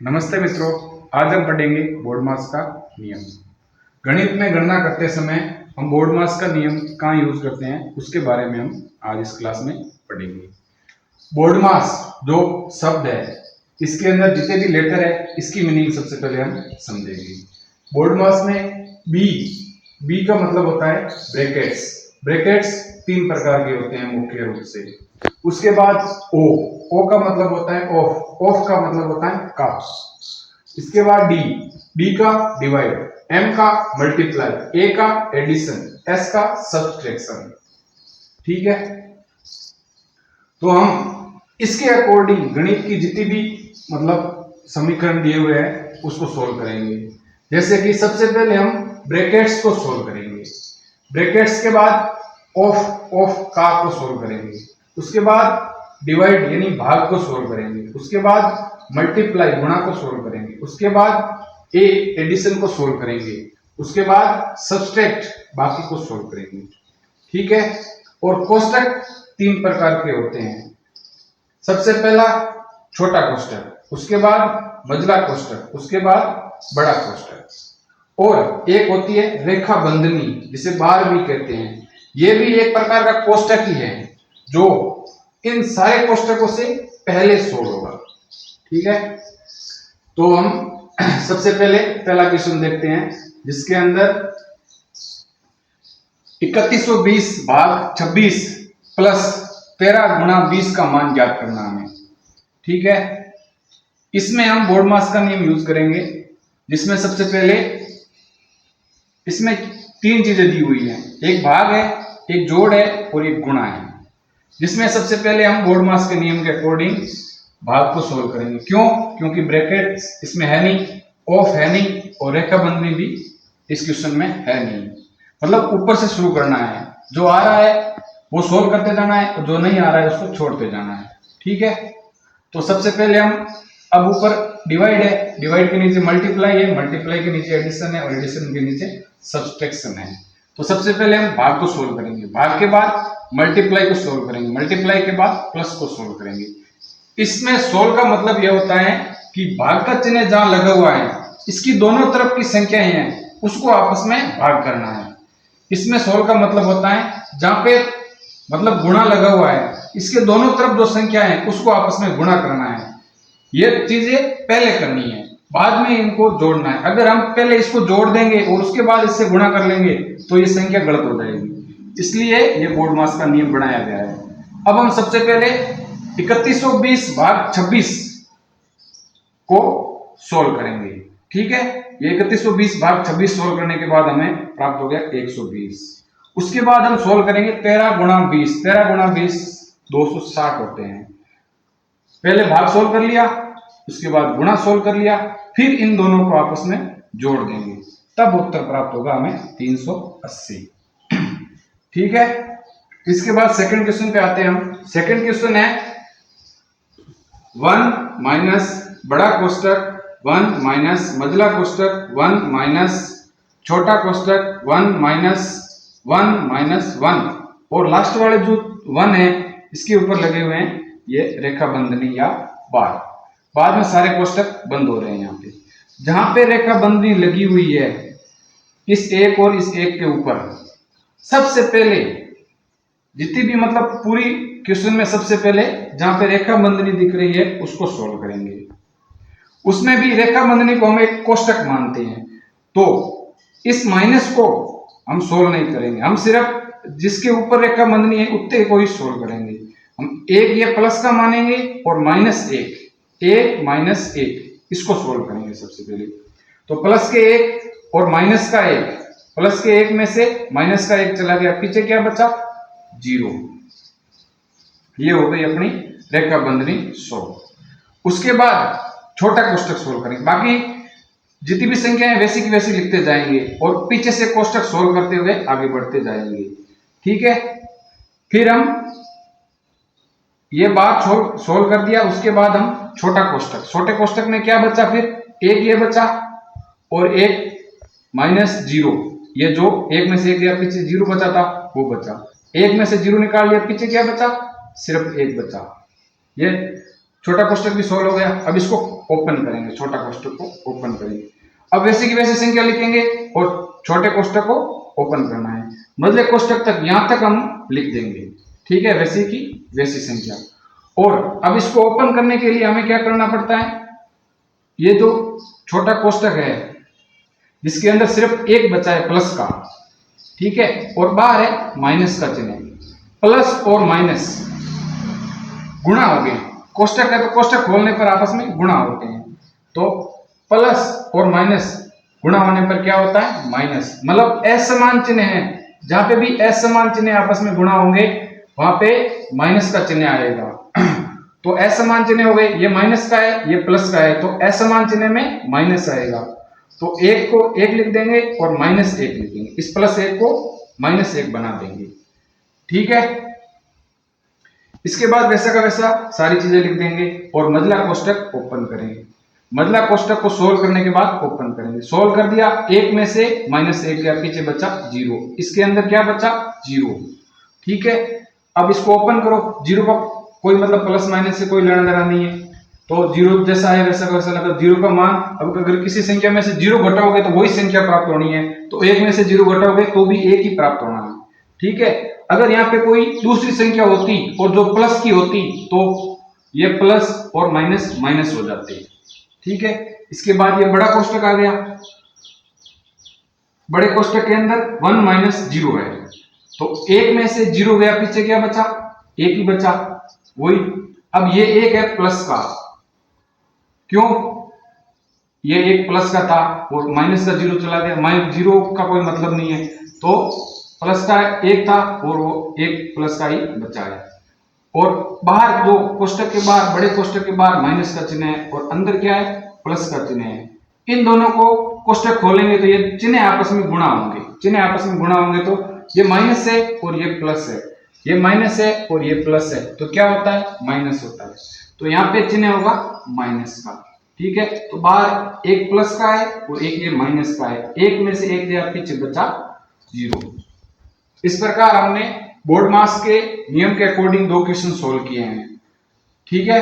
नमस्ते मित्रों, आज हम पढ़ेंगे बोर्ड मास का नियम। गणित में गणना करते समय हम बोर्ड मास का नियम कहाँ यूज करते हैं उसके बारे में हम आज इस क्लास में पढ़ेंगे। बोर्ड मास जो शब्द है, इसके अंदर जितने भी लेटर है इसकी मीनिंग सबसे पहले हम समझेंगे। बोर्ड मास में बी का मतलब होता है ब्रैकेट्स। ब्रैकेट्स तीन प्रकार के होते हैं मुख्य रूप से। उसके बाद ओ का मतलब होता है ऑफ का मतलब होता है का। इसके बाद डी का डिवाइड, एम का मल्टीप्लाई, ए का एडिशन, एस का सब्सट्रैक्शन। ठीक है, तो हम इसके अकॉर्डिंग गणित की जितनी भी मतलब समीकरण दिए हुए हैं उसको सोल्व करेंगे। जैसे कि सबसे पहले हम ब्रैकेट्स को सोल्व करेंगे, ब्रैकेट्स के बाद ऑफ का को सोल्व करेंगे, उसके बाद डिवाइड यानी भाग को सोल्व करेंगे, उसके बाद मल्टीप्लाई गुणा को सोल्व करेंगे, उसके बाद ए एडिशन को सोल्व करेंगे, उसके बाद सब्सट्रैक्ट बाकी को सोल्व करेंगे। ठीक है, और कोष्टक तीन प्रकार के होते हैं। सबसे पहला छोटा कोष्टक, उसके बाद मझला कोष्टक, उसके बाद बड़ा कोष्टक, और एक होती है रेखा बंधनी जिसे बार भी कहते हैं। यह भी एक प्रकार का कोष्टक ही है जो इन सारे कोष्टकों से पहले सोल्व होगा। ठीक है, तो हम सबसे पहले पहला क्वेश्चन देखते हैं जिसके अंदर 3120 भाग 26 प्लस 13 गुणा 20 का मान ज्ञात करना हमें। ठीक है, इसमें हम बोर्ड मास का नियम यूज करेंगे, जिसमें सबसे पहले इसमें तीन चीजें दी हुई हैं, एक भाग है, एक जोड़ है और एक गुणा है। जिसमें सबसे पहले हम बोर्ड मास के नियम के अकॉर्डिंग भाग को सोल्व करेंगे। क्यों? क्योंकि ब्रैकेट इसमें है नहीं, ऑफ है नहीं और रेखा बंधनी भी इस क्वेश्चन में है नहीं। मतलब ऊपर से शुरू करना है, जो आ रहा है वो सोल्व करते जाना है और जो नहीं आ रहा है उसको छोड़ते जाना है। ठीक है, तो सबसे पहले हम अब ऊपर डिवाइड है, डिवाइड के नीचे मल्टीप्लाई है, मल्टीप्लाई के नीचे एडिशन है और एडिशन के नीचे सब्सट्रैक्शन है। तो सबसे पहले हम भाग को सोल्व करेंगे, भाग के बाद मल्टीप्लाई को सोल्व करेंगे, मल्टीप्लाई के बाद प्लस को सोल्व करेंगे। इसमें सोल्व का मतलब यह होता है कि भाग का चिन्ह जहां लगा हुआ है इसकी दोनों तरफ की संख्याएं हैं उसको आपस में भाग करना है। इसमें सोल्व का मतलब होता है जहां पे मतलब गुणा लगा हुआ है इसके दोनों तरफ जो संख्या है उसको आपस में गुणा करना है। ये चीजें पहले करनी है, बाद में इनको जोड़ना है। अगर हम पहले इसको जोड़ देंगे और उसके बाद इससे गुणा कर लेंगे तो ये संख्या गलत हो जाएगी, इसलिए ये बोर्ड मास का नियम बनाया गया है। अब हम सबसे पहले 3120 भाग 26 को सोल्व करेंगे। ठीक है, ये 3120 भाग 26 सोल्व करने के बाद हमें प्राप्त हो गया 120। उसके बाद हम सोल्व करेंगे 13 गुणा 20, 13 गुणा 20 260 होते हैं। पहले भाग सोल्व कर लिया, उसके बाद गुणा सोल्व कर लिया, फिर इन दोनों को आपस में जोड़ देंगे, तब उत्तर प्राप्त होगा हमें 380। ठीक है, इसके बाद सेकंड क्वेश्चन पे आते हैं हम। सेकंड क्वेश्चन है 1 माइनस बड़ा कोष्टक 1 माइनस मझला कोष्टक 1 माइनस छोटा कोष्टक 1 माइनस 1 माइनस 1, और लास्ट वाले जो 1 है इसके ऊपर लगे हुए हैं ये रेखा बंधनी या बार। बाद में सारे कोष्टक बंद हो रहे हैं। यहाँ पे जहां पे रेखा बंधनी लगी हुई है इस एक और इस एक के ऊपर, सबसे पहले जितनी भी मतलब पूरी क्वेश्चन में सबसे पहले जहां पे रेखा बंधनी दिख रही है उसको सोल्व करेंगे। उसमें भी रेखा बंधनी को हम एक कोष्टक मानते हैं, तो इस माइनस को हम सोल्व नहीं करेंगे, हम सिर्फ जिसके ऊपर रेखा बंधनी है उतने को ही सोल्व करेंगे। हम एक ये प्लस का मानेंगे और माइनस एक माइनस एक इसको सोल्व करेंगे सबसे पहले। तो प्लस के एक और माइनस का एक, प्लस के एक में से माइनस का एक चला गया, पीछे क्या बचा 0। ये हो गई अपनी रेखा बंधनी सोल्व। उसके बाद छोटा कोष्टक सोल्व करेंगे, बाकी जितनी भी संख्या है वैसी की वैसी लिखते जाएंगे और पीछे से कोष्टक सोल्व करते हुए आगे बढ़ते जाएंगे। ठीक है, फिर हम ये बात सोल्व कर दिया, उसके बाद हम छोटा कोष्टक, छोटे कोष्टक में क्या बचा, फिर एक ये बचा और एक माइनस 0, ये जो एक में से एक गया पीछे 0 बचा था वो बचा, एक में से 0 निकाल लिया पीछे क्या बचा, सिर्फ एक बचा। ये छोटा कोष्टक भी सोल्व हो गया। अब इसको ओपन करेंगे, छोटा कोष्टक को ओपन करेंगे। अब वैसे की वैसे संख्या लिखेंगे और छोटे कोष्टक को ओपन करना है। मझले कोष्टक तक यहां तक हम लिख देंगे, ठीक है, वैसे की वैसी संख्या। और अब इसको ओपन करने के लिए हमें क्या करना पड़ता है, ये जो छोटा कोष्टक है जिसके अंदर सिर्फ एक बचा है प्लस का, ठीक है, और बाहर है माइनस का चिन्ह, प्लस और माइनस गुणा हो गए, कोष्टक है तो कोष्टक खोलने पर आपस में गुणा होते हैं, तो प्लस और माइनस गुणा होने पर क्या होता है, माइनस, मतलब असमान चिन्ह है, जहां पे भी असमान चिन्ह आपस में गुणा होंगे वहां पे माइनस का चिन्ह आएगा। तो असमान चिन्ह हो गए, ये माइनस का है ये प्लस का है, तो असमान चिन्ह में माइनस आएगा, तो एक को एक लिख देंगे और माइनस एक लिखेंगे, इस प्लस एक को माइनस एक बना देंगे, ठीक है। इसके बाद वैसा का वैसा सारी चीजें लिख देंगे और मझला कोष्टक ओपन करेंगे। मझला कोष्टक को सोल्व करने के बाद ओपन करेंगे। सोल्व कर दिया, एक में से माइनस एक गया, पीछे बचा जीरो, इसके अंदर क्या बचा, जीरो, ठीक है। अब इसको ओपन करो, जीरो का कोई मतलब प्लस माइनस से कोई लेना देना नहीं है, तो जीरो जैसा है वैसा वैसा लगा। जीरो का मान, अब अगर किसी संख्या में से जीरो घटाओगे तो वही संख्या प्राप्त होनी है, तो एक में से जीरो घटाओगे तो भी एक ही प्राप्त होना है, ठीक है। अगर यहाँ पे कोई दूसरी संख्या होती और जो प्लस की होती तो ये प्लस और माइनस माइनस हो जाते, ठीक है। इसके बाद ये बड़ा कोष्टक आ गया, बड़े कोष्टक के अंदर 1 माइनस जीरो है, तो एक में से जीरो गया, पीछे क्या बचा, एक ही बचा, वही। अब ये एक है प्लस का, क्यों, ये एक प्लस का था और माइनस का जीरो चला गया, माइनस जीरो का कोई मतलब नहीं है, तो प्लस का एक था और वो एक प्लस का ही बचा है। और बाहर जो कोष्टक के बाहर, बड़े कोष्टक के बाहर माइनस का चिन्ह है और अंदर क्या है, प्लस का चिन्ह है। इन दोनों को कोष्टक खोलेंगे तो ये चिन्ह आपस में गुणा होंगे, चिन्ह आपस में गुणा होंगे तो ये माइनस है और ये प्लस है, ये माइनस है और ये प्लस है, तो क्या होता है, माइनस होता है, तो यहाँ पे चिन्ह होगा माइनस का, ठीक है। तो बाहर एक प्लस का है और एक ये माइनस का है, एक में से एक गया, पीछे बचा जीरो। इस प्रकार हमने बोर्ड मास के नियम के अकॉर्डिंग दो क्वेश्चन सोल्व किए हैं, ठीक है।